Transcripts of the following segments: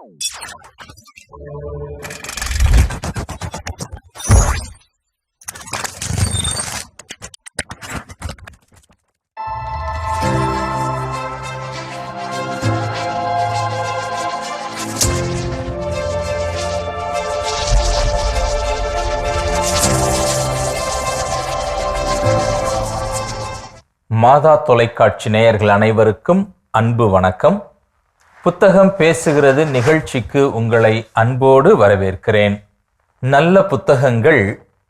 மாதா தொலைக்காட்சி நேயர்கள் அனைவருக்கும் அன்பு வணக்கம். புத்தகம் பேசுகிறது நிகழ்ச்சிக்கு உங்களை அன்போடு வரவேற்கிறேன். நல்ல புத்தகங்கள்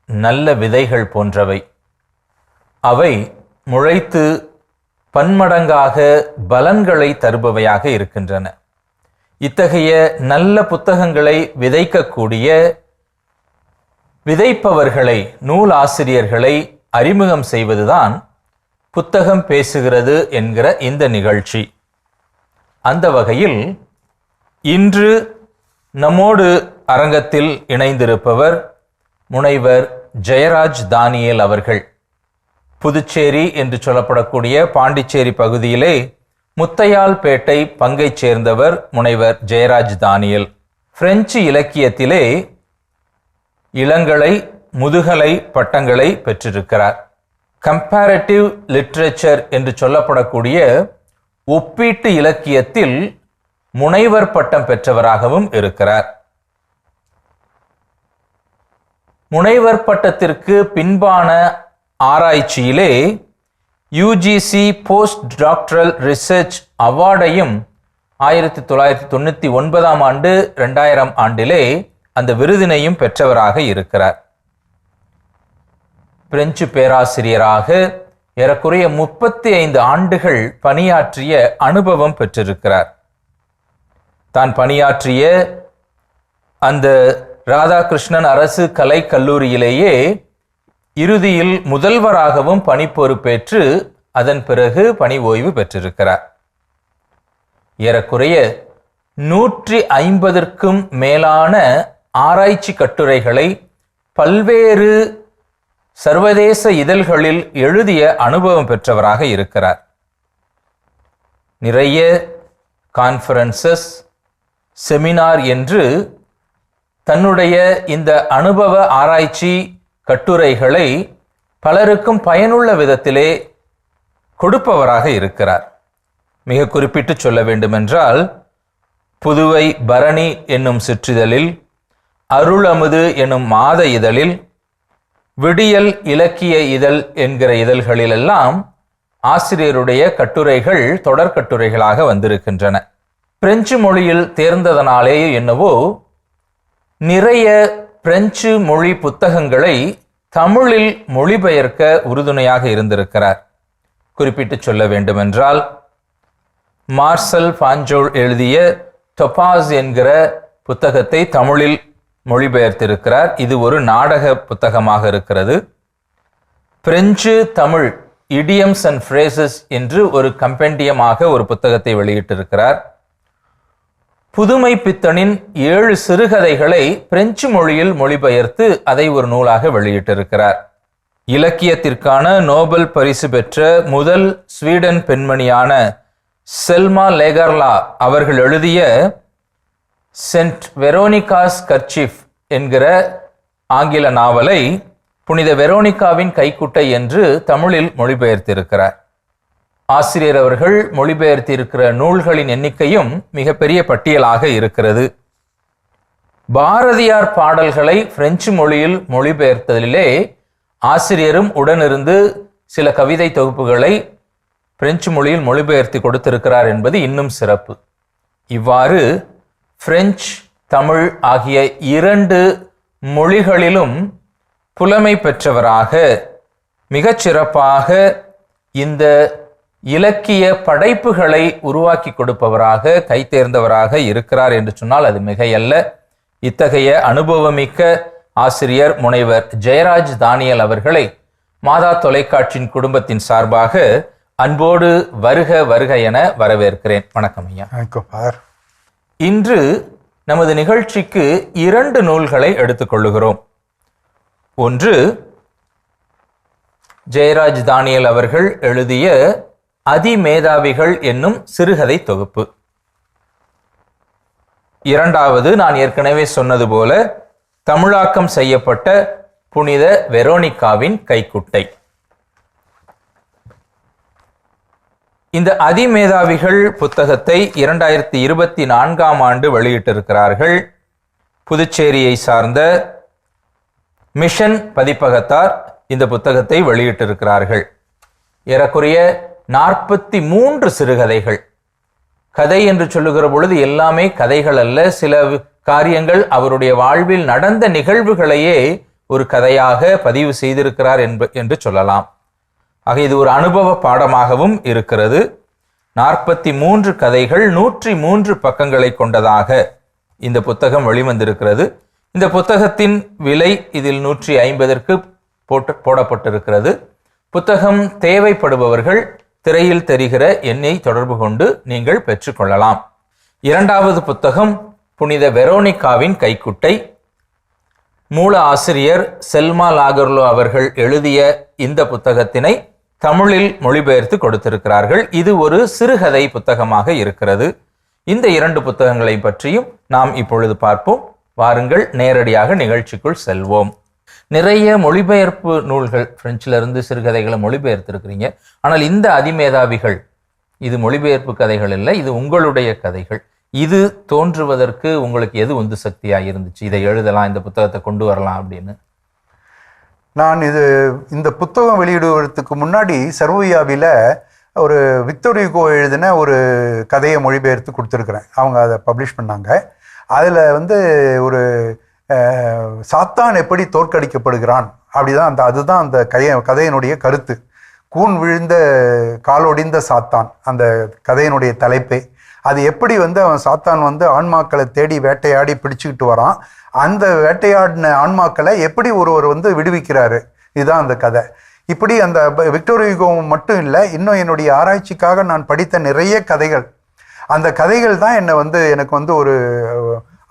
நல்ல விதைகள் போன்றவை. அவை முளைத்து பன்மடங்காக பலன்களை தருபவையாக இருக்கின்றன. இத்தகைய நல்ல புத்தகங்களை விதைக்கக்கூடிய விதைப்பவர்களை, நூல் ஆசிரியர்களை அறிமுகம் செய்வதுதான் புத்தகம் பேசுகிறது என்கிற இந்த நிகழ்ச்சி. அந்த வகையில் இன்று நம்மோடு அரங்கத்தில் இணைந்திருப்பவர் முனைவர் ஜெயராஜ் தானியேல் அவர்கள். புதுச்சேரி என்று சொல்லப்படக்கூடிய பாண்டிச்சேரி பகுதியிலே முத்தையால்பேட்டை பங்கைச் சேர்ந்தவர் முனைவர் ஜெயராஜ் தானியேல். பிரெஞ்சு இலக்கியத்திலே இளங்கலை, முதுகலை பட்டங்களை பெற்றிருக்கிறார். கம்பேரட்டிவ் லிட்ரேச்சர் என்று சொல்லப்படக்கூடிய ஒப்பீட்டு இலக்கியத்தில் முனைவர் பட்டம் பெற்றவராகவும் இருக்கிறார். முனைவர் பட்டத்திற்கு பின்பான ஆராய்ச்சியிலே யுஜிசி போஸ்ட் டாக்டரல் ரிசர்ச் அவார்டையும் 1999 ஆண்டு 2000 ஆண்டிலே அந்த விருதினையும் பெற்றவராக இருக்கிறார். பிரெஞ்சு பேராசிரியராக ஏறக்குறைய 35 ஆண்டுகள் பணியாற்றிய அனுபவம் பெற்றிருக்கிறார். தான் பணியாற்றிய அந்த ராதாகிருஷ்ணன் அரசு கலை கல்லூரியிலேயே இறுதியில் முதல்வராகவும் பணி பொறுப்பேற்று அதன் பிறகு பணி ஓய்வு பெற்றிருக்கிறார். ஏறக்குறைய 150க்கும் மேலான ஆராய்ச்சி கட்டுரைகளை பல்வேறு சர்வதேச இதழ்களில் எழுதிய அனுபவம் பெற்றவராக இருக்கிறார். நிறைய கான்ஃபரன்சஸ், செமினார் என்று தன்னுடைய இந்த அனுபவ ஆராய்ச்சி கட்டுரைகளை பலருக்கும் பயனுள்ள விதத்திலே கொடுப்பவராக இருக்கிறார். மிக குறிப்பிட்டு சொல்ல வேண்டுமென்றால், புதுவை பரணி என்னும் சிற்றிதழில், அருளமுது என்னும் மாத இதழில், விடியல் இலக்கிய இதழ் என்கிற இதழ்களிலெல்லாம் ஆசிரியருடைய கட்டுரைகள் தொடர் கட்டுரைகளாக வந்திருக்கின்றன. பிரெஞ்சு மொழியில் தேர்ந்ததனாலேயே என்னவோ நிறைய பிரெஞ்சு மொழி புத்தகங்களை தமிழில் மொழிபெயர்க்க உறுதுணையாக இருந்திருக்கிறார். குறிப்பிட்டு சொல்ல வேண்டுமென்றால், மார்சல் பாஞ்சோல் எழுதிய டொபாஸ் என்கிற புத்தகத்தை தமிழில் மொழிபெயர்த்திருக்கிறார். இது ஒரு நாடக புத்தகமாக இருக்கிறது. French Tamil idioms and phrases என்று ஒரு கம்பெண்டியமாக ஒரு புத்தகத்தை வெளியிட்டிருக்கிறார். புதுமை பித்தனின் 7 சிறுகதைகளை பிரெஞ்சு மொழியில் மொழிபெயர்த்து அதை ஒரு நூலாக வெளியிட்டிருக்கிறார். இலக்கியத்திற்கான நோபல் பரிசு பெற்ற முதல் ஸ்வீடன் பெண்மணியான செல்மா லேகர்லா அவர்கள் எழுதிய சென்ட் வெரோனிகாஸ் கர்ச்சீஃப் என்கிற ஆங்கில நாவலை புனித வெரோனிகாவின் கைக்குட்டை என்று தமிழில் மொழிபெயர்த்திருக்கிறார். ஆசிரியர் அவர்கள் மொழிபெயர்த்திருக்கிற நூல்களின் எண்ணிக்கையும் மிகப்பெரிய பட்டியலாக இருக்கிறது. பாரதியார் பாடல்களை பிரெஞ்சு மொழியில் மொழிபெயர்த்ததிலே ஆசிரியரும் உடனிருந்து சில கவிதை தொகுப்புகளை பிரெஞ்சு மொழியில் மொழிபெயர்த்து கொடுத்திருக்கிறார் என்பது இன்னும் சிறப்பு. இவ்வாறு பிரெஞ்சு, தமிழ் ஆகிய 2 மொழிகளிலும் புலமை பெற்றவராக மிகச்சிறப்பாக இந்த இலக்கிய படைப்புகளை உருவாக்கி கொடுப்பவராக கைதேர்ந்தவராக இருக்கிறார் என்று சொன்னால் அது மிகையல்ல. இத்தகைய அனுபவமிக்க ஆசிரியர் முனைவர் ஜெயராஜ் தானியேல் அவர்களை மாதா தொலைக்காட்சியின் குடும்பத்தின் சார்பாக அன்போடு வருக வருக என வரவேற்கிறேன். வணக்கம் ஐயா. இன்று நமது நிகழ்ச்சிக்கு 2 நூல்களை எடுத்துக்கொள்ளுகிறோம். ஒன்று, ஜெயராஜ் தானியேல் அவர்கள் எழுதிய அதிமேதாவிகள் என்னும் சிறுகதை தொகுப்பு. இரண்டாவது, நான் ஏற்கனவே சொன்னது போல தமிழாக்கம் செய்யப்பட்ட புனித வெரோனிகாவின் கைக்குட்டை. இந்த அதிமேதாவிகள் புத்தகத்தை 2024ஆம் ஆண்டு வெளியிட்டிருக்கிறார்கள். புதுச்சேரியை சார்ந்த மிஷன் பதிப்பகத்தார் இந்த புத்தகத்தை வெளியிட்டிருக்கிறார்கள். ஏறக்குறைய 43 சிறுகதைகள். கதை என்று சொல்லுகிற பொழுது எல்லாமே கதைகள் அல்ல, சில காரியங்கள் அவருடைய வாழ்வில் நடந்த நிகழ்வுகளையே ஒரு கதையாக பதிவு செய்திருக்கிறார் என்று சொல்லலாம். ஆக இது ஒரு அனுபவ பாடமாகவும் இருக்கிறது. 43 கதைகள் 103 பக்கங்களை கொண்டதாக இந்த புத்தகம் வெளிவந்திருக்கிறது. இந்த புத்தகத்தின் விலை இதில் 150ற்கு போடப்பட்டிருக்கிறது. புத்தகம் தேவைப்படுபவர்கள் திரையில் தெரிகிற எண்ணை தொடர்பு கொண்டு நீங்கள் பெற்றுக்கொள்ளலாம். இரண்டாவது புத்தகம் புனித வெரோனிகாவின் கைக்குட்டை. மூல ஆசிரியர் செல்மா லாகர்லோ அவர்கள் எழுதிய இந்த புத்தகத்தினை தமிழில் மொழிபெயர்த்து கொடுத்திருக்கிறார்கள். இது ஒரு சிறுகதை புத்தகமாக இருக்கிறது. இந்த 2 புத்தகங்களை பற்றியும் நாம் இப்பொழுது பார்ப்போம். வாருங்கள், நேரடியாக நிகழ்ச்சிக்குள் செல்வோம். நிறைய மொழிபெயர்ப்பு நூல்கள், பிரெஞ்சிலிருந்து சிறுகதைகளை மொழிபெயர்த்திருக்கிறீங்க. ஆனால் இந்த அதிமேதாவிகள் இது மொழிபெயர்ப்பு கதைகள் இல்லை, இது உங்களுடைய கதைகள். இது தோன்றுவதற்கு உங்களுக்கு எது உந்து சக்தியாக இருந்துச்சு? இதை எழுதலாம், இந்த புத்தகத்தை கொண்டு வரலாம் அப்படின்னு. நான் இந்த புத்தகம் வெளியிடுவதற்கு முன்னாடி சர்வவியாவில் ஒரு விக்டர் ஹியூகோ எழுதின ஒரு கதையை மொழிபெயர்த்து கொடுத்துருக்குறேன். அவங்க அதை பப்ளிஷ் பண்ணாங்க. அதில் ஒரு சாத்தான் எப்படி தோற்கடிக்கப்படுகிறான் அப்படிதான் அதுதான் அந்த கதையினுடைய கருத்து. கூன் விழுந்த காலொடிந்த சாத்தான் அந்த கதையினுடைய தலைப்பே. அது எப்படி அவன் சாத்தான் ஆன்மாக்களை தேடி வேட்டையாடி பிடிச்சிக்கிட்டு வரான், அந்த வேட்டையாடின ஆன்மாக்களை எப்படி ஒருவர் விடுவிக்கிறாரு, இதுதான் அந்த கதை. இப்படி அந்த விக்டர் ஹியூகோ மட்டும் இல்லை, இன்னும் என்னுடைய ஆராய்ச்சிக்காக நான் படித்த நிறைய கதைகள், அந்த கதைகள் தான் என்னை எனக்கு ஒரு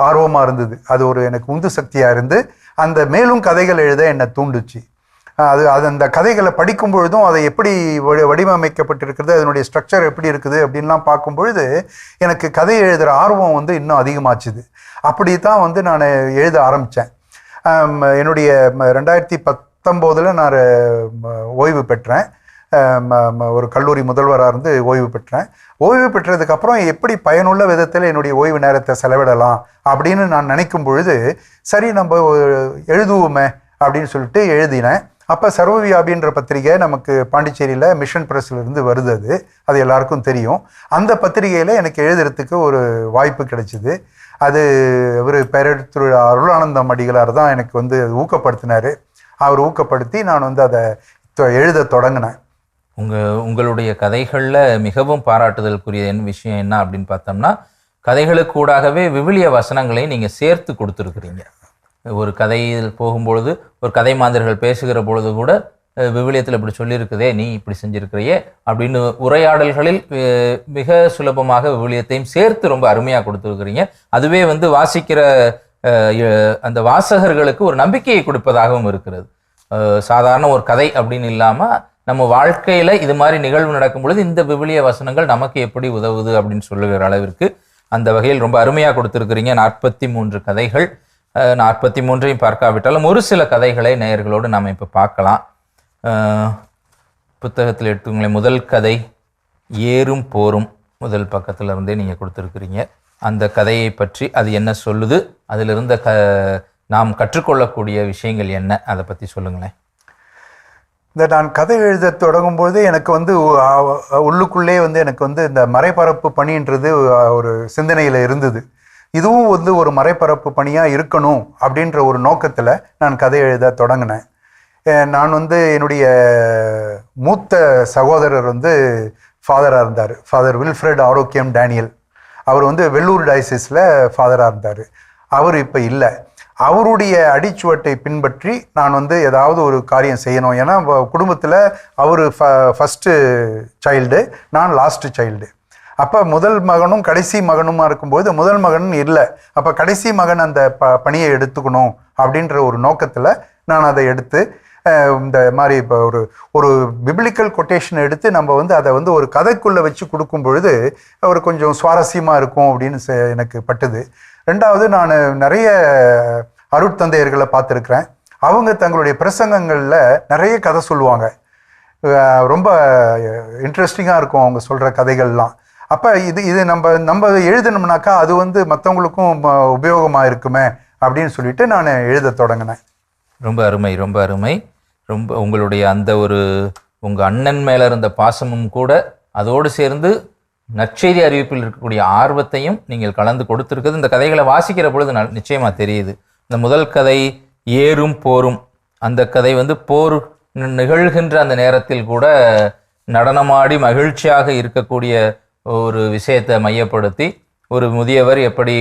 ஆர்வமாக இருந்தது. அது எனக்கு உந்து சக்தியாக இருந்து அந்த மேலும் கதைகள் எழுத என்னை தூண்டுச்சு. அந்த கதைகளை படிக்கும் பொழுதும் அதை எப்படி வடிவமைக்கப்பட்டிருக்கிறது, அதனுடைய ஸ்ட்ரக்சர் எப்படி இருக்குது அப்படின்லாம் பார்க்கும் பொழுது எனக்கு கதை எழுதுகிற ஆர்வம் இன்னும் அதிகமாச்சுது. அப்படி தான் நான் எழுத ஆரம்பித்தேன். என்னுடைய 2019 நான் ஓய்வு பெற்றேன். ஒரு கல்லூரி முதல்வராக இருந்து ஓய்வு பெற்றேன். ஓய்வு பெற்றதுக்கப்புறம் எப்படி பயனுள்ள விதத்தில் என்னுடைய ஓய்வு நேரத்தை செலவிடலாம் அப்படின்னு நான் நினைக்கும் பொழுது, சரி நம்ம எழுதுவோமே அப்படின்னு சொல்லிட்டு எழுதினேன். அப்போ சர்வவியாபின்ற பத்திரிகை நமக்கு பாண்டிச்சேரியில் மிஷன் ப்ரெஸ்லேருந்து வருது. அது எல்லாருக்கும் தெரியும். அந்த பத்திரிகையில் எனக்கு எழுதுறதுக்கு ஒரு வாய்ப்பு கிடைச்சிது. அது ஒரு பேரெடுத்து அருளானந்தம் அடிகளார் தான் எனக்கு ஊக்கப்படுத்தினார். அவர் ஊக்கப்படுத்தி நான் அதை எழுத தொடங்கினேன். உங்களுடைய கதைகளில் மிகவும் பாராட்டுதலுக்குரிய விஷயம் என்ன அப்படின்னு பார்த்தோம்னா, கதைகளுக்கு கூடாகவே விவிலிய வசனங்களை நீங்கள் சேர்த்து கொடுத்துருக்குறீங்க. ஒரு கதையில் போகும்பொழுது ஒரு கதை மாந்தர்கள் பேசுகிற பொழுது கூட விவிலியத்தில் இப்படி சொல்லியிருக்குதே, நீ இப்படி செஞ்சுருக்கிறையே அப்படின்னு உரையாடல்களில் மிக சுலபமாக விவிலியத்தையும் சேர்த்து ரொம்ப அருமையாக கொடுத்துருக்குறீங்க. அதுவே வாசிக்கிற அந்த வாசகர்களுக்கு ஒரு நம்பிக்கையை கொடுப்பதாகவும் இருக்கிறது. சாதாரண ஒரு கதை அப்படின்னு இல்லாமல் நம்ம வாழ்க்கையில் இது மாதிரி நிகழ்வு நடக்கும் பொழுது இந்த விவிலிய வசனங்கள் நமக்கு எப்படி உதவுது அப்படின்னு சொல்லுகிற அளவிற்கு அந்த வகையில் ரொம்ப அருமையாக கொடுத்துருக்குறீங்க. 43 கதைகள். 43ஐயும் பார்க்காவிட்டாலும் ஒரு சில கதைகளை நேயர்களோடு நாம் இப்போ பார்க்கலாம். புத்தகத்தில் எடுத்துங்களேன். முதல் கதை ஏறும் போரும், முதல் பக்கத்தில் இருந்தே நீங்கள் கொடுத்துருக்குறீங்க. அந்த கதையை பற்றி அது என்ன சொல்லுது, அதிலிருந்த நாம் கற்றுக்கொள்ளக்கூடிய விஷயங்கள் என்ன, அதை பற்றி சொல்லுங்களேன். நான் கதை எழுத தொடங்கும்போது எனக்கு உள்ளுக்குள்ளே எனக்கு இந்த மறைபரப்பு பணின்றது ஒரு சிந்தனையில் இருந்தது. இதுவும் ஒரு மறைபரப்பு பணியாக இருக்கணும் அப்படின்ற ஒரு நோக்கத்தில் நான் கதை எழுத தொடங்கினேன். நான் என்னுடைய மூத்த சகோதரர் ஃபாதராக இருந்தார். ஃபாதர் வில்ஃப்ரெட் ஆரோக்கியம் டேனியல். அவர் வெள்ளூர் டயசிஸில் ஃபாதராக இருந்தார். அவர் இப்போ இல்லை. அவருடைய அடிச்சுவட்டை பின்பற்றி நான் ஏதாவது ஒரு காரியம் செய்யணும். ஏன்னா குடும்பத்தில் அவர் ஃபஸ்ட்டு சைல்டு, நான் லாஸ்ட்டு சைல்டு. அப்போ முதல் மகனும் கடைசி மகனுமா இருக்கும்போது முதல் மகன் இல்லை. அப்போ கடைசி மகன் அந்த பணியை எடுத்துக்கணும் அப்படின்ற ஒரு நோக்கத்தில் நான் அதை எடுத்து இந்த மாதிரி இப்போ ஒரு பிப்ளிக்கல் கொட்டேஷன் எடுத்து நம்ம வந்து அதை வந்து ஒரு கதைக்குள்ளே வச்சு கொடுக்கும் பொழுது ஒரு கொஞ்சம் சுவாரஸ்யமாக இருக்கும் அப்படின்னு எனக்கு பட்டுது. ரெண்டாவது, நான் நிறைய அருட்தந்தையர்களை பார்த்துருக்குறேன். அவங்க தங்களுடைய பிரசங்கங்களில் நிறைய கதை சொல்லுவாங்க. ரொம்ப இன்ட்ரெஸ்டிங்காக இருக்கும் அவங்க சொல்கிற கதைகள்லாம். அப்போ இது நம்ம எழுதணும்னாக்கா அது வந்து மற்றவங்களுக்கும் உபயோகமாக இருக்குமே அப்படின்னு சொல்லிட்டு நான் எழுத தொடங்கினேன். ரொம்ப அருமை, ரொம்ப அருமை. ரொம்ப உங்களுடைய அந்த உங்கள் அண்ணன் மேலே இருந்த பாசமும் கூட அதோடு சேர்ந்து நற்செய்தி அறிவிப்பில் இருக்கக்கூடிய ஆர்வத்தையும் நீங்கள் கலந்து கொடுத்துருக்குது. இந்த கதைகளை வாசிக்கிற பொழுது நிச்சயமாக தெரியுது. இந்த முதல் கதை ஏறும் போரும், அந்த கதை வந்து போர் நிகழ்கின்ற அந்த நேரத்தில் கூட நடனமாடி மகிழ்ச்சியாக இருக்கக்கூடிய ஒரு விஷயத்தை மையப்படுத்தி ஒரு முதியவர் எப்படி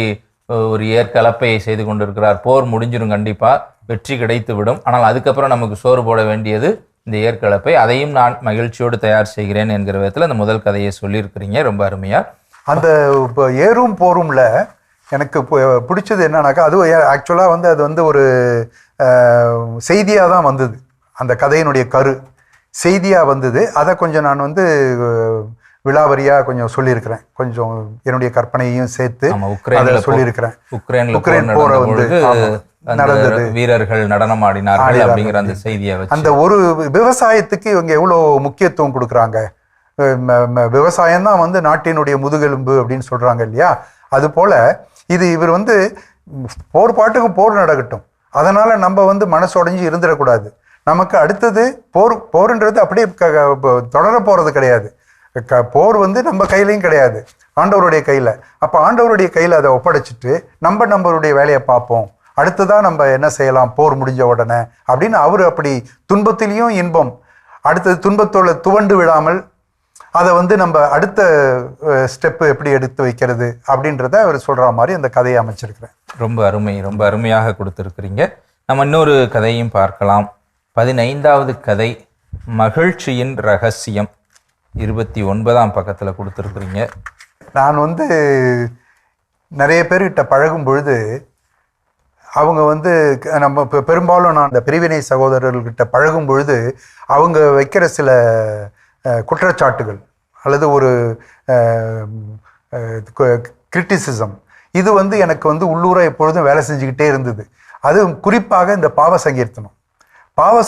ஒரு ஏற்கலப்பையை செய்து கொண்டிருக்கிறார். போர் முடிஞ்சிடும், கண்டிப்பாக வெற்றி கிடைத்து விடும், ஆனால் அதுக்கப்புறம் நமக்கு சோறு போட வேண்டியது இந்த ஏற்கலப்பை, அதையும் நான் மகிழ்ச்சியோடு தயார் செய்கிறேன் என்கிற விதத்தில் அந்த முதல் கதையை சொல்லியிருக்கிறீங்க. ரொம்ப அருமையாக. அந்த இப்போ ஏறும் போரும்ல எனக்கு பிடிச்சது என்னன்னாக்கா, அது ஆக்சுவலாக வந்து அது வந்து ஒரு செய்தியாக தான் வந்தது. அந்த கதையினுடைய கரு செய்தியாக வந்தது. அதை கொஞ்சம் நான் வந்து விலாவரியாக கொஞ்சம் சொல்லியிருக்கிறேன். கொஞ்சம் என்னுடைய கற்பனையையும் சேர்த்து சொல்லியிருக்கிறேன். உக்ரைன் போரை வந்து நடந்தது, வீரர்கள் நடனமாடினார்கள் அப்படிங்கிற அந்த செய்தியை வச்சு அந்த ஒரு விவசாயத்துக்கு இவங்க எவ்வளோ முக்கியத்துவம் கொடுக்குறாங்க. விவசாயம் தான் வந்து நாட்டினுடைய முதுகெலும்பு அப்படின்னு சொல்றாங்க இல்லையா. அது போல இவர் வந்து போர் பாட்டுக்கு போர் நடக்கட்டும், அதனால நம்ம வந்து மனசு உடைஞ்சு இருந்துடக்கூடாது. நமக்கு அடுத்தது போர்ன்றது அப்படியே தொடர போறது கிடையாது. போர் வந்து நம்ம கையிலையும் கிடையாது, ஆண்டவருடைய கையில. அப்ப ஆண்டவருடைய கையில அதை ஒப்படைச்சிட்டு நம்மளுடைய வேலையை பார்ப்போம், அடுத்ததான் நம்ம என்ன செய்யலாம் போர் முடிஞ்ச உடனே அப்படின்னு. அவர் அப்படி துன்பத்திலையும் இன்பம், அடுத்தது துன்பத்தோட துவண்டு விடாமல் அதை வந்து நம்ம அடுத்த ஸ்டெப்பு எப்படி எடுத்து வைக்கிறது அப்படின்றத அவர் சொல்ற மாதிரி அந்த கதையை அமைச்சிருக்கிறேன். ரொம்ப அருமை, ரொம்ப அருமையாக கொடுத்துருக்குறீங்க. நம்ம இன்னொரு கதையும் பார்க்கலாம். 15வது கதை மகிழ்ச்சியின் ரகசியம், 29ஆம் பக்கத்தில் கொடுத்துருக்குறீங்க. நான் வந்து நிறைய பேர்கிட்ட பழகும் பொழுது அவங்க வந்து நம்ம பெரும்பாலும் நான் அந்த பிரிவினை சகோதரர்கள்கிட்ட பழகும் பொழுது அவங்க வைக்கிற சில குற்றச்சாட்டுகள் அல்லது ஒரு கிரிட்டிசிசம், இது வந்து எனக்கு வந்து உள்ளூர எப்பொழுதும் வேலை செஞ்சுக்கிட்டே இருந்தது. அது குறிப்பாக இந்த பாவ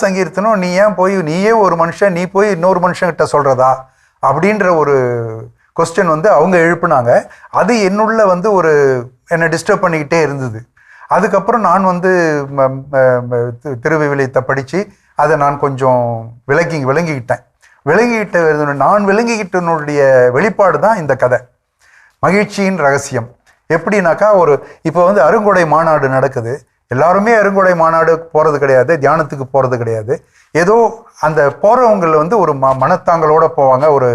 சங்கீர்த்தனம் நீயே ஒரு மனுஷன், நீ போய் இன்னொரு மனுஷன்கிட்ட சொல்றதா அப்படின்ற ஒரு கொஸ்டின் வந்து அவங்க எழுப்புனாங்க. அது என்னுள்ள வந்து என்னை டிஸ்டர்ப் பண்ணிக்கிட்டே இருந்தது. அதுக்கப்புறம் நான் வந்து திருவிவிலியத்தை படித்து அதை நான் கொஞ்சம் விளங்கிக்கிட்டேன். நான் விளங்கிக்கிட்டனுடைய வெளிப்பாடு தான் இந்த கதை மகிழ்ச்சியின் ரகசியம். எப்படின்னாக்கா, இப்போ வந்து அருங்கொடை மாநாடு நடக்குது. எல்லாருமே அருங்கொடை மாநாடு போகிறது கிடையாது, தியானத்துக்கு போகிறது கிடையாது. ஏதோ அந்த போகிறவங்களில் வந்து ஒரு மனத்தாங்களோட போவாங்க, ஒரு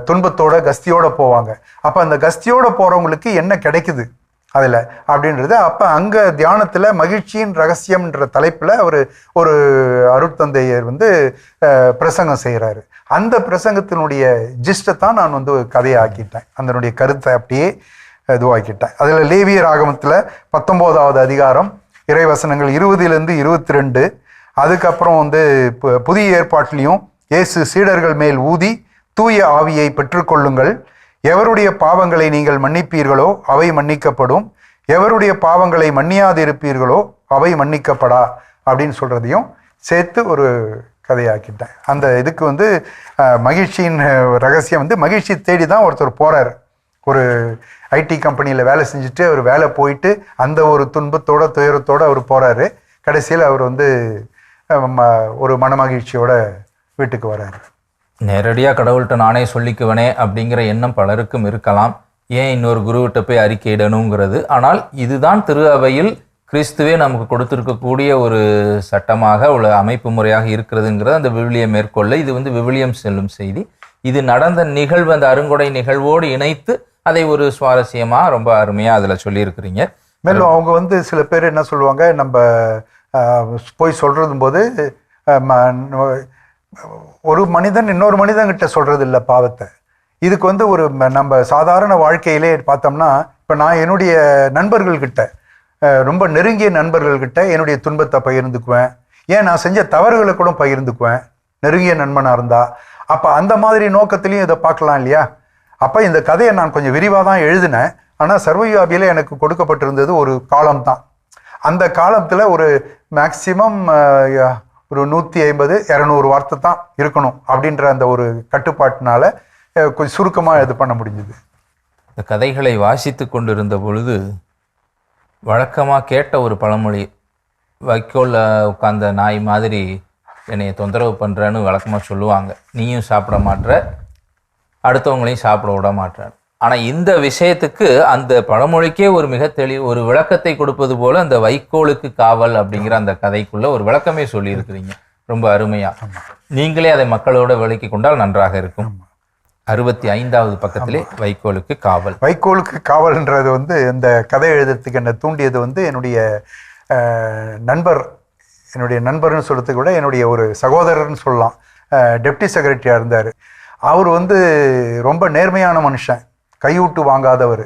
துன்பத்தோட கஸ்தியோட போவாங்க. அப்போ அந்த கஸ்தியோட போகிறவங்களுக்கு என்ன கிடைக்குது அதில் அப்படின்றது. அப்போ அங்கே தியானத்தில் மகிழ்ச்சியின் ரகசியம்ன்ற தலைப்பில் ஒரு அருட்தந்தையர் வந்து பிரசங்கம் செய்கிறாரு. அந்த பிரசங்கத்தினுடைய ஜிஸ்டை தான் நான் வந்து கதையை ஆக்கிட்டேன், அதனுடைய கருத்தை அப்படியே இதுவாக்கிட்டேன். அதில் லேவியர் ஆகமத்தில் 19வது அதிகாரம் இறைவசனங்கள் 20லேருந்து 22. அதுக்கப்புறம் வந்து புதிய ஏற்பாட்டிலையும் இயேசு சீடர்கள் மேல் ஊதி தூய ஆவியை பெற்றுக்கொள்ளுங்கள், எவருடைய பாவங்களை நீங்கள் மன்னிப்பீர்களோ அவை மன்னிக்கப்படும், எவருடைய பாவங்களை மன்னியாதிருப்பீர்களோ அவை மன்னிக்கப்படா அப்படின்னு சொல்றதையும் சேர்த்து ஒரு கதையாக்கிட்டேன். அந்த இதுக்கு வந்து மகிழ்ச்சியின் ரகசியம் வந்து மகிழ்ச்சி தேடி தான் ஒருத்தர் போறாரு. ஒரு ஐடி கம்பெனியில் வேலை செஞ்சுட்டு அவர் வேலை போயிட்டு அந்த ஒரு துன்பத்தோட துயரத்தோட அவர் போறாரு. கடைசியில் அவர் வந்து ஒரு மனமகிழ்ச்சியோட வீட்டுக்கு வர்றாரு. நேரடியாக கடவுள்கிட்ட நானே சொல்லிக்குவனே அப்படிங்கிற எண்ணம் பலருக்கும் இருக்கலாம். ஏன் இன்னொரு குருவிட்ட போய் அறிக்கையிடணுங்கிறது. ஆனால் இதுதான் திரு அவையில் கிறிஸ்துவே நமக்கு கொடுத்திருக்கக்கூடிய ஒரு சட்டமாக உள்ள அமைப்பு முறையாக இருக்கிறதுங்கிறது அந்த விவிலியம் மேற்கொள்ள. இது வந்து விவிலியம் செல்லும் செய்தி. இது நடந்த நிகழ்வு அந்த அருங்கொடை நிகழ்வோடு இணைத்து அதை ஒரு சுவாரஸ்யமாக ரொம்ப அருமையாக அதில் சொல்லியிருக்கிறீங்க. மேலும் அவங்க வந்து சில பேர் என்ன சொல்லுவாங்க, நம்ம போய் சொல்றதும் போது ஒரு மனிதன் இன்னொரு மனிதன்கிட்ட சொல்றது இல்லை பாவத்தை. இதுக்கு வந்து நம்ம சாதாரண வாழ்க்கையிலே பார்த்தோம்னா, இப்போ நான் என்னுடைய நண்பர்கள்கிட்ட, ரொம்ப நெருங்கிய நண்பர்கள்கிட்ட என்னுடைய துன்பத்தை பகிர்ந்துக்குவேன், ஏன் நான் செஞ்ச தவறுகளை கூட பகிர்ந்துக்குவேன் நெருங்கிய நண்பனாக இருந்தா. அப்போ அந்த மாதிரி நோக்கத்திலையும் இதை பார்க்கலாம் இல்லையா? அப்போ இந்த கதையை நான் கொஞ்சம் விரிவாக தான் எழுதினேன். ஆனால் சர்வவியாபியில் எனக்கு கொடுக்கப்பட்டிருந்தது ஒரு காலம் தான். அந்த காலத்தில் ஒரு மேக்சிமம் ஒரு 150-200 வார்த்தை தான் இருக்கணும் அப்படின்ற அந்த ஒரு கட்டுப்பாட்டினால கொஞ்சம் சுருக்கமாக இது பண்ண முடிஞ்சுது. இந்த கதைகளை வாசித்து கொண்டிருந்த பொழுது வழக்கமாக கேட்ட ஒரு பழமொழி, வைக்கோல் உட்கார்ந்த நாய் மாதிரி என்னை தொந்தரவு பண்ணுறேன்னு வழக்கமாக சொல்லுவாங்க. நீயும் சாப்பிட மாட்ற, அடுத்தவங்களையும் சாப்பிட விட மாட்டேன். ஆனால் இந்த விஷயத்துக்கு அந்த பழமொழிக்கே ஒரு ஒரு விளக்கத்தை கொடுப்பது போல அந்த வைக்கோலுக்கு காவல் அப்படிங்கிற அந்த கதைக்குள்ள ஒரு விளக்கமே சொல்லியிருக்கிறீங்க. ரொம்ப அருமையா. நீங்களே அதை மக்களோட விளக்கி கொண்டால் நன்றாக இருக்கும். 65வது பக்கத்திலே வைக்கோலுக்கு காவல். வைக்கோலுக்கு காவல்ன்றது இந்த கதை எழுதுறதுக்கு என்ன தூண்டியது என்னுடைய நண்பர்னு சொல்றதுக்கு கூட என்னுடைய ஒரு சகோதரர்னு சொல்லலாம். டெப்டி செக்ரட்டரியா இருந்தார். அவர் ரொம்ப நேர்மையான மனுஷன், கையூட்டு வாங்காதவர்.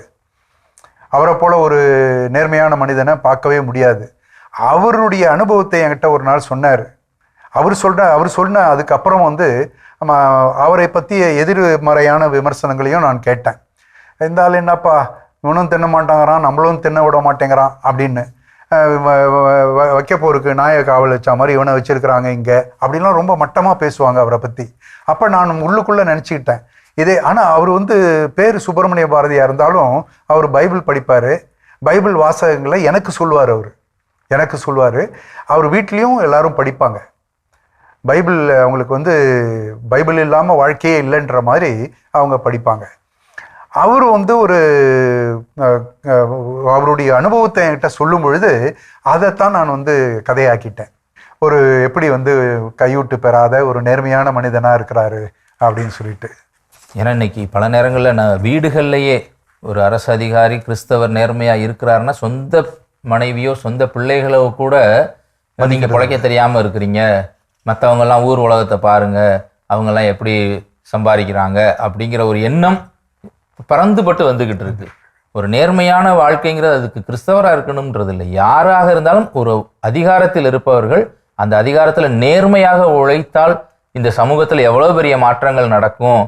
அவரை போல ஒரு நேர்மையான மனிதனை பார்க்கவே முடியாது. அவருடைய அனுபவத்தை என்கிட்ட ஒரு நாள் சொன்னார். அவர் சொன்ன அதுக்கப்புறம் அவரை பற்றிய எதிர்மறையான விமர்சனங்களையும் நான் கேட்டேன். இந்த ஆள் என்னப்பா இவனும் தின்ன மாட்டாங்கிறான், நம்மளும் தின்ன விட மாட்டேங்கிறான் அப்படின்னு, வைக்க போருக்கு நாயை காவல் வச்சா மாதிரி இவனை வச்சிருக்கிறாங்க இங்கே அப்படின்லாம் ரொம்ப மட்டமாக பேசுவாங்க அவரை பற்றி. அப்போ நான் உள்ளுக்குள்ளே நினச்சிக்கிட்டேன் இதே. ஆனால் அவர் பேர் சுப்பிரமணிய பாரதியாக இருந்தாலும் அவர் பைபிள் படிப்பார். பைபிள் வாசகங்களை எனக்கு சொல்லுவார். அவர் வீட்லேயும் எல்லாரும் படிப்பாங்க. பைபிள் அவங்களுக்கு பைபிள் இல்லாமல் வாழ்க்கையே இல்லைன்ற மாதிரி அவங்க படிப்பாங்க. அவர் ஒரு அவருடைய அனுபவத்தை என்கிட்ட சொல்லும் பொழுது அதைத்தான் நான் கதையாக்கிட்டேன். ஒரு எப்படி கையூட்டு பெறாத ஒரு நேர்மையான மனிதனாக இருக்கிறாரு அப்படின்னு சொல்லிட்டு. ஏன்னா இன்னைக்கு பல நேரங்களில் நான் வீடுகள்லையே ஒரு அரசு அதிகாரி கிறிஸ்தவர் நேர்மையாக இருக்கிறாருன்னா சொந்த மனைவியோ சொந்த பிள்ளைகளோ கூட நீங்கள் பிழைக்க தெரியாமல் இருக்கிறீங்க, மற்றவங்கெல்லாம் ஊர் உலகத்தை பாருங்க, அவங்கெல்லாம் எப்படி சம்பாதிக்கிறாங்க அப்படிங்கிற ஒரு எண்ணம் பறந்துபட்டு வந்துக்கிட்டு இருக்கு. ஒரு நேர்மையான வாழ்க்கைங்கிறது அதுக்கு கிறிஸ்தவராக இருக்கணும்ன்றது இல்லை. யாராக இருந்தாலும் ஒரு அதிகாரத்தில் இருப்பவர்கள் அந்த அதிகாரத்தில் நேர்மையாக உழைத்தால் இந்த சமூகத்தில் எவ்வளோ பெரிய மாற்றங்கள் நடக்கும்.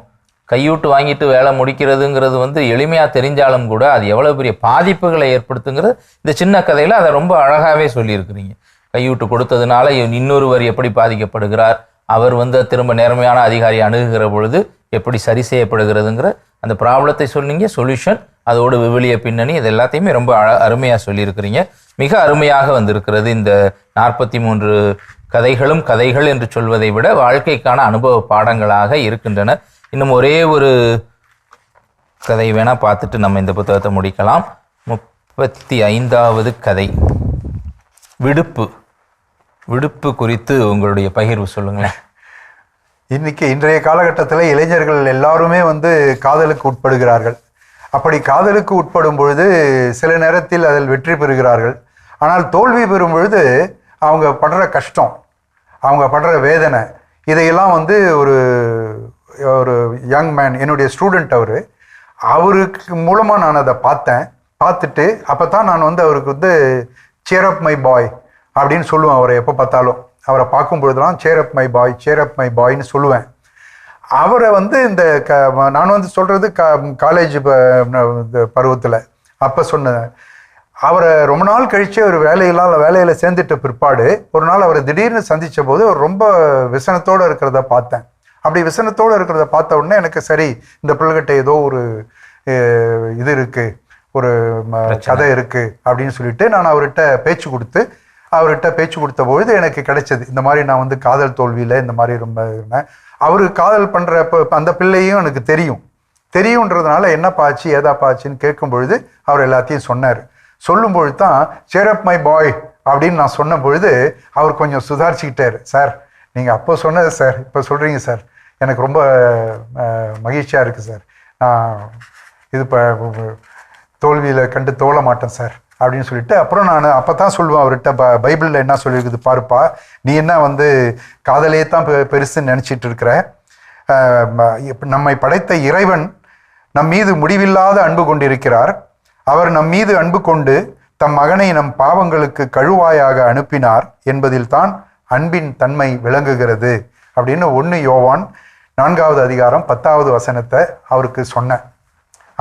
கையூட்டு வாங்கிட்டு வேலை முடிக்கிறதுங்கிறது எளிமையாக தெரிஞ்சாலும் கூட அது எவ்வளோ பெரிய பாதிப்புகளை ஏற்படுத்துங்கிறது இந்த சின்ன கதையில் அதை ரொம்ப அழகாகவே சொல்லியிருக்கிறீங்க. கையூட்டு கொடுத்ததுனால இன்னொருவர் எப்படி பாதிக்கப்படுகிறார், அவர் திரும்ப நேர்மையான அதிகாரி அணுகுகிற பொழுது எப்படி சரி செய்யப்படுகிறதுங்கிற அந்த ப்ராப்ளத்தை சொன்னீங்க, சொல்யூஷன், அதோடு விவிலிய பின்னணி, இது எல்லாத்தையுமே ரொம்ப அருமையாக சொல்லியிருக்கிறீங்க. மிக அருமையாக வந்திருக்கிறது. இந்த 43 கதைகளும் கதைகள் என்று சொல்வதை விட வாழ்க்கைக்கான அனுபவ பாடங்களாக இருக்கின்றன. இன்னும் ஒரே ஒரு கதை வேணா பார்த்துட்டு நம்ம இந்த புத்தகத்தை முடிக்கலாம். 35வது கதை விடுப்பு குறித்து உங்களுடைய பகிர்வு சொல்லுங்களேன். இன்றைய காலகட்டத்தில் இளைஞர்கள் எல்லாருமே காதலுக்கு உட்படுகிறார்கள். அப்படி காதலுக்கு உட்படும் பொழுது சில நேரத்தில் அதில் வெற்றி பெறுகிறார்கள். ஆனால் தோல்வி பெறும் பொழுது அவங்க படுற கஷ்டம், அவங்க படுற வேதனை, இதையெல்லாம் ஒரு யங் மேன், என்னுடைய ஸ்டூடெண்ட், அவருக்கு மூலமாக நான் அதை பார்த்துட்டு அப்போ தான் நான் அவருக்கு cheer up my boy அப்படின்னு சொல்லுவேன். அவரை எப்போ பார்த்தாலும் அவரை பார்க்கும் பொழுதுலாம் cheer up my boyன்னு சொல்லுவேன். அவரை இந்த நான் சொல்கிறது காலேஜ் பருவத்தில் அப்போ சொன்னேன். அவரை ரொம்ப நாள் கழித்து ஒரு வேலையில் சேர்ந்துட்ட பிற்பாடு ஒரு நாள் அவரை திடீர்னு சந்தித்த போது அவர் ரொம்ப விசனத்தோடு இருக்கிறத பார்த்தேன். அப்படி விசனத்தோடு இருக்கிறத பார்த்த உடனே எனக்கு சரி, இந்த பிள்ளைகிட்ட ஏதோ ஒரு இது இருக்குது, ஒரு கதை இருக்குது அப்படின்னு சொல்லிட்டு நான் அவர்கிட்ட பேச்சு கொடுத்த பொழுது எனக்கு கிடைச்சது. இந்த மாதிரி நான் காதல் தோல்வியில் இந்த மாதிரி ரொம்ப இருந்தேன். அவர் காதல் பண்ணுறப்ப அந்த பிள்ளையும் எனக்கு தெரியுன்றதுனால என்னப்பா ஆச்சு ஏதாப்பா ஆச்சுன்னு கேட்கும் பொழுது அவர் எல்லாத்தையும் சொன்னார். சொல்லும் பொழுது தான் cheer up my boy அப்படின்னு நான் சொன்ன பொழுது அவர் கொஞ்சம் சுதாரிச்சுக்கிட்டார். சார் நீங்கள் அப்போ சொன்னது சார் இப்போ சொல்கிறீங்க சார், எனக்கு ரொம்ப மகிழ்ச்சியாக இருக்குது சார், நான் இது தோல்வியில் கண்டு தோழ மாட்டேன் சார் அப்படின்னு சொல்லிட்டு அப்புறம் நான் அப்போ தான் சொல்லுவேன் அவர்கிட்ட, பைபிளில் என்ன சொல்லியிருக்குது பாருப்பா, நீ என்ன காதலே தான் பெருசுன்னு நினச்சிட்டு இருக்கிற, நம்மை படைத்த இறைவன் நம் மீது முடிவில்லாத அன்பு கொண்டிருக்கிறார். அவர் நம் மீது அன்பு கொண்டு தம் மகனை நம் பாவங்களுக்கு கழுவாயாக அனுப்பினார் என்பதில் தான் அன்பின் தன்மை விளங்குகிறது அப்படின்னு 1 யோவான் 4வது அதிகாரம் 10வது வசனத்தை அவருக்கு சொன்னேன்.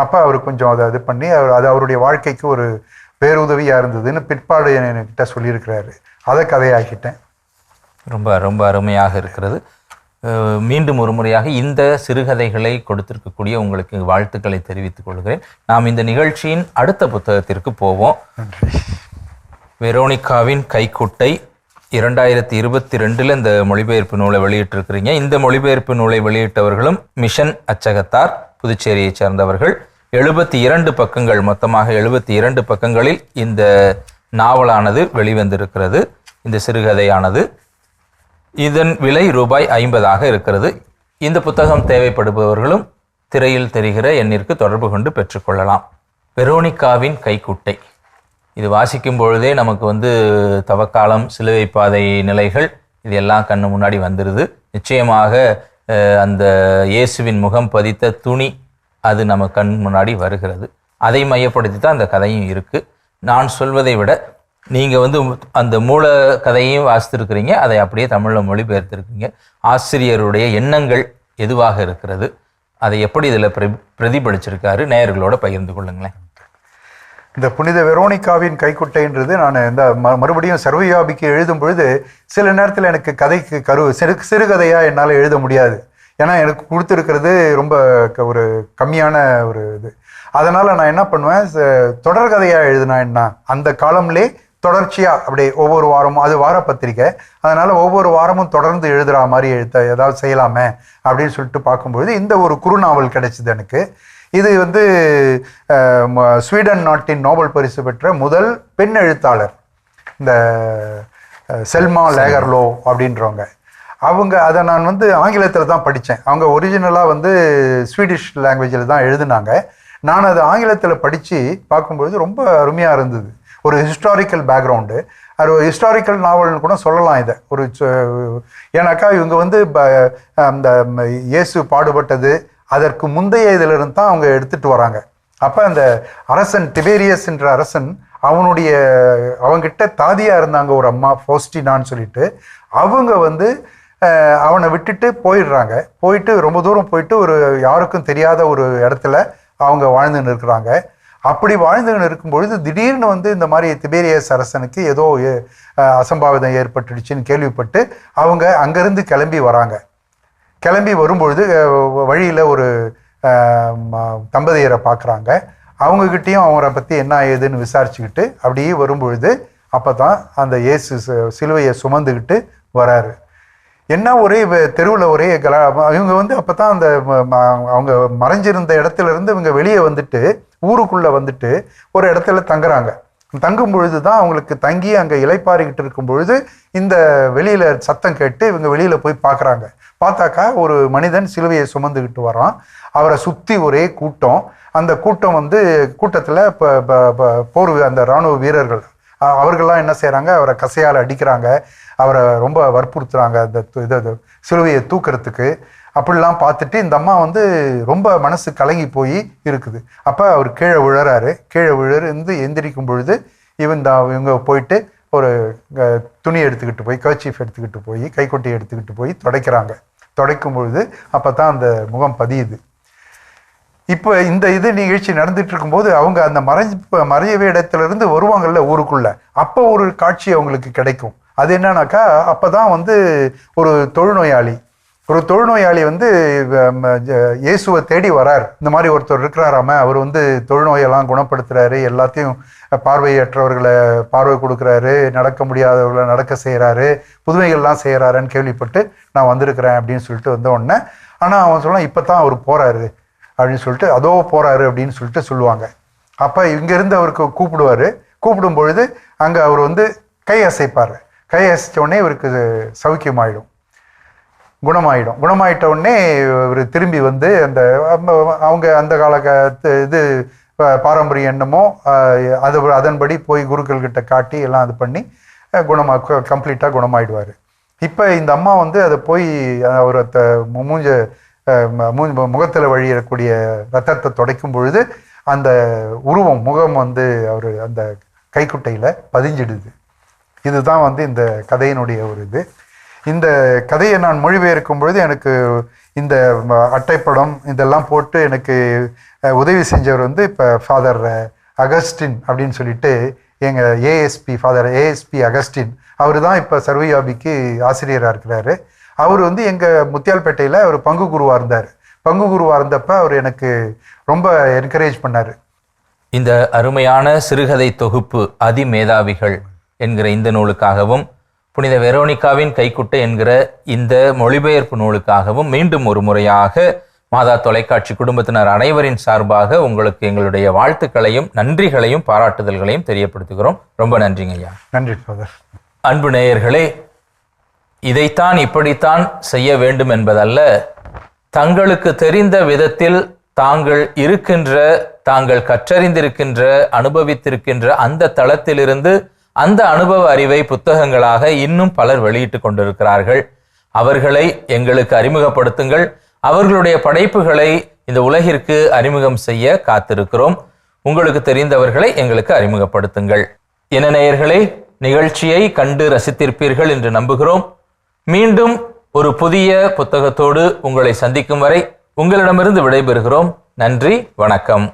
அப்போ அவர் கொஞ்சம் அதை இது பண்ணி அது அவருடைய வாழ்க்கைக்கு ஒரு பேருதவியாக இருந்ததுன்னு பிற்பாடு என்கிட்ட சொல்லியிருக்கிறாரு. அதை கதையாக்கிட்டேன். ரொம்ப ரொம்ப அருமையாக இருக்கிறது. மீண்டும் ஒரு முறையாக இந்த சிறுகதைகளை கொடுத்திருக்கக்கூடிய உங்களுக்கு வாழ்த்துக்களை தெரிவித்துக் கொள்கிறேன். நாம் இந்த நிகழ்ச்சியின் அடுத்த புத்தகத்திற்கு போவோம். வெரோனிகாவின் கைக்குட்டை 2022 இந்த மொழிபெயர்ப்பு நூலை வெளியிட்டிருக்கிறீங்க. இந்த மொழிபெயர்ப்பு நூலை வெளியிட்டவர்களும் மிஷன் அச்சகத்தார், புதுச்சேரியை சேர்ந்தவர்கள். 72 பக்கங்கள், மொத்தமாக 72 பக்கங்களில் இந்த நாவலானது வெளிவந்திருக்கிறது. இந்த சிறுகதையானது இதன் விலை ரூபாய் 50 இருக்கிறது. இந்த புத்தகம் தேவைப்படுபவர்களும் திரையில் தெரிகிற எண்ணிற்கு தொடர்பு கொண்டு பெற்றுக்கொள்ளலாம். வெரோனிகாவின் கைக்குட்டை, இது வாசிக்கும் பொழுதே நமக்கு தவக்காலம், சிலுவை பாதை நிலைகள் இது எல்லாம் கண்ணு முன்னாடி வந்துடுது. நிச்சயமாக அந்த இயேசுவின் முகம் பதித்த துணி அது நம்ம கண் முன்னாடி வருகிறது. அதை மையப்படுத்தி தான் அந்த கதையும் இருக்குது. நான் சொல்வதை விட நீங்கள் அந்த மூல கதையையும் வாசித்திருக்கிறீங்க, அதை அப்படியே தமிழில் மொழிபெயர்த்திருக்கீங்க. ஆசிரியருடைய எண்ணங்கள் எதுவாக இருக்கிறது, அதை எப்படி இதில் பிரதிபலிச்சிருக்காரு, நேயர்களோட பகிர்ந்து கொள்ளுங்களேன். இந்த புனித வெரோனிகாவின் கைக்குட்டைன்றது நான் இந்த மறுபடியும் சர்வவியாபிக்கு எழுதும் பொழுது சில நேரத்தில் எனக்கு கதைக்கு சிறுகதையாக என்னால் எழுத முடியாது. ஏன்னா எனக்கு கொடுத்துருக்கிறது ரொம்ப ஒரு கம்மியான ஒரு இது. அதனால் நான் என்ன பண்ணுவேன், தொடர்கதையாக எழுதினா என்ன, அந்த காலம்லே தொடர்ச்சியாக அப்படியே ஒவ்வொரு வாரமும், அது வார பத்திரிக்கை, அதனால் ஒவ்வொரு வாரமும் தொடர்ந்து எழுதுகிற மாதிரி ஏதாவது செய்யலாமே அப்படின்னு சொல்லிட்டு பார்க்கும்பொழுது இந்த ஒரு குறுநாவல் கிடைச்சிது எனக்கு. இது ஸ்வீடன் நாட்டின் நோபல் பரிசு பெற்ற முதல் பெண் எழுத்தாளர் இந்த செல்மா லேகர்லோ அப்படின்றவங்க. அதை நான் ஆங்கிலத்தில் தான் படித்தேன். அவங்க ஒரிஜினலாக ஸ்வீடிஷ் லாங்குவேஜில் தான் எழுதினாங்க. நான் அதை ஆங்கிலத்தில் படித்து பார்க்கும்பொழுது ரொம்ப அருமையாக இருந்தது. ஒரு ஹிஸ்டாரிக்கல் பேக்ரவுண்டு, அது ஒரு ஹிஸ்டாரிக்கல் நாவல்னு கூட சொல்லலாம் இதை. ஏன்னாக்கா இவங்க அந்த இயேசு பாடுபட்டது அதற்கு முந்தைய இதிலிருந்து தான் அவங்க எடுத்துகிட்டு வராங்க. அப்போ அந்த அரசன் டிபேரியஸ் என்ற அரசன் அவங்கிட்ட தாதியாக இருந்தாங்க ஒரு அம்மா ஃபோஸ்டினான்னு சொல்லிட்டு. அவங்க அவனை விட்டுட்டு போயிடுறாங்க. போயிட்டு ரொம்ப தூரம் போயிட்டு ஒரு யாருக்கும் தெரியாத ஒரு இடத்துல அவங்க வாழ்ந்துன்னு இருக்கிறாங்க. அப்படி வாழ்ந்துன்னு இருக்கும்பொழுது திடீர்னு இந்த மாதிரி திபேரியஸ் அரசனுக்கு ஏதோ அசம்பாவிதம் ஏற்பட்டுடுச்சுன்னு கேள்விப்பட்டு அவங்க அங்கேருந்து கிளம்பி வராங்க. கிளம்பி வரும்பொழுது வழியில் ஒரு தம்பதியரை பார்க்குறாங்க. அவங்கக்கிட்டேயும் அவரை பற்றி என்ன ஏதுன்னு விசாரிச்சுக்கிட்டு அப்படியே வரும்பொழுது அப்போ தான் அந்த இயேசு சிலுவையை சுமந்துக்கிட்டு வராரு. என்ன ஒரே தெருவில் ஒரே இவங்க அப்போ தான் அந்த அவங்க மறைஞ்சிருந்த இடத்துல இருந்து இவங்க வெளியே ஊருக்குள்ளே ஒரு இடத்துல தங்குறாங்க. தங்கும் பொழுது தான் அவங்களுக்கு தங்கி அங்கே இலைப்பாரிக்கிட்டு இருக்கும் பொழுது இந்த வெளியில் சத்தம் கேட்டு இவங்க வெளியில் போய் பார்க்குறாங்க. பார்த்தாக்கா ஒரு மனிதன் சிலுவையை சுமந்துக்கிட்டு வரான். அவரை சுற்றி ஒரே கூட்டம். அந்த கூட்டம் கூட்டத்தில் அந்த இராணுவ வீரர்கள் அவர்கள்லாம் என்ன செய்கிறாங்க, அவரை கசையால் அடிக்கிறாங்க, அவரை ரொம்ப வற்புறுத்துறாங்க அந்த சிலுவையை தூக்கிறதுக்கு. அப்படிலாம் பார்த்துட்டு இந்த அம்மா ரொம்ப மனசு கலங்கி போய் இருக்குது. அப்போ அவர் கீழே விழறாரு. கீழே விழுந்து எந்திரிக்கும் பொழுது இவங்க போயிட்டு ஒரு துணி எடுத்துக்கிட்டு போய், கர்ச்சீஃப் எடுத்துக்கிட்டு போய், கைக்குட்டி எடுத்துக்கிட்டு போய் துடைக்கிறாங்க. துடைக்கும் பொழுது அப்போ தான் அந்த முகம் பதியுது. இப்போ இந்த நிகழ்ச்சி நடந்துட்டு இருக்கும்போது அவங்க அந்த மறையவே இடத்துலேருந்து வருவாங்கள்ல ஊருக்குள்ள, அப்போ ஒரு காட்சி அவங்களுக்கு கிடைக்கும். அது என்னன்னாக்கா, அப்போ தான் ஒரு தொழுநோயாளி இயேசுவை தேடி வரார். இந்த மாதிரி ஒருத்தர் இருக்கிறாராம, அவர் தொழுநோயெல்லாம் குணப்படுத்துறாரு, எல்லாத்தையும் பார்வையற்றவர்களை பார்வை கொடுக்குறாரு, நடக்க முடியாதவர்களை நடக்க செய்கிறாரு, புதுமைகள்லாம் செய்கிறாருன்னு கேள்விப்பட்டு நான் வந்திருக்கிறேன் அப்படின்னு சொல்லிட்டு வந்த உடனே, ஆனால் அவன் சொல்லலாம் இப்போ தான் அவர் போகிறாரு அப்படின்னு சொல்லிட்டு, அதோ போகிறாரு அப்படின்னு சொல்லிட்டு சொல்லுவாங்க. அப்போ இங்கேருந்து அவருக்கு கூப்பிடும் பொழுது அங்கே அவர் கை அசைப்பார். கை அசைச்ச உடனே இவருக்கு சௌக்கியமாயிடும், குணமாயிட்ட உடனே இவர் திரும்பி அந்த அவங்க அந்த கால பாரம்பரிய எண்ணமோ அதன்படி போய் குருக்கள்கிட்ட காட்டி எல்லாம் இது பண்ணி கம்ப்ளீட்டாக குணமாயிடுவார். இப்போ இந்த அம்மா அதை போய் அவர் முகத்தில் வழியக்கூடிய ரத்தத்தை துடைக்கும் பொழுது அந்த உருவம் முகம் அவர் அந்த கைக்குட்டையில் பதிஞ்சிடுது. இதுதான் வந்து இந்த கதையினுடைய ஒரு இது. இந்த கதையை நான் மொழிபெயர்க்கும் பொழுது எனக்கு இந்த அட்டைப்படம் இதெல்லாம் போட்டு எனக்கு உதவி செஞ்சவர் வந்து இப்போ ஃபாதர் அகஸ்டின் அப்படின்னு சொல்லிட்டு எங்கள் ஏஎஸ்பி ஃபாதர் ஏஎஸ்பி அகஸ்டின், அவர் தான் இப்போ சர்வயாபிக்கு ஆசிரியராக இருக்கிறாரு. அவர் வந்து எங்கள் முத்தியால்பேட்டையில் ஒரு பங்கு குருவாக இருந்தார். பங்கு குருவாக இருந்தப்போ அவர் எனக்கு ரொம்ப என்கரேஜ் பண்ணார். இந்த அருமையான சிறுகதை தொகுப்பு அதிமேதாவிகள் என்கிற இந்த நூலுக்காகவும், புனித வெரோனிகாவின் கைக்குட்டை என்கிற இந்த மொழிபெயர்ப்பு நூலுக்காகவும் மீண்டும் ஒரு முறையாக மாதா தொலைக்காட்சி குடும்பத்தினர் அனைவரின் சார்பாக உங்களுக்கு எங்களுடைய வாழ்த்துக்களையும் நன்றிகளையும் பாராட்டுதல்களையும் தெரியப்படுத்துகிறோம். ரொம்ப நன்றிங்க ஐயா. நன்றி ஃபாதர். அன்பு நேயர்களே, இதைத்தான் இப்படித்தான் செய்ய வேண்டும் என்பதல்ல, தங்களுக்கு தெரிந்த விதத்தில் தாங்கள் இருக்கின்ற, தாங்கள் கற்றறிந்திருக்கின்ற, அனுபவித்திருக்கின்ற அந்த தளத்திலிருந்து அந்த அனுபவ அறிவை புத்தகங்களாக இன்னும் பலர் வெளியிட்டு கொண்டிருக்கிறார்கள். அவர்களை எங்களுக்கு அறிமுகப்படுத்துங்கள். அவர்களுடைய படைப்புகளை இந்த உலகிற்கு அறிமுகம் செய்ய காத்திருக்கிறோம். உங்களுக்கு தெரிந்தவர்களை எங்களுக்கு அறிமுகப்படுத்துங்கள். என்ன நேயர்களே, நிகழ்ச்சியை கண்டு ரசித்திருப்பீர்கள் என்று நம்புகிறோம். மீண்டும் ஒரு புதிய புத்தகத்தோடு உங்களை சந்திக்கும் வரை உங்களிடமிருந்து விடைபெறுகிறோம். நன்றி, வணக்கம்.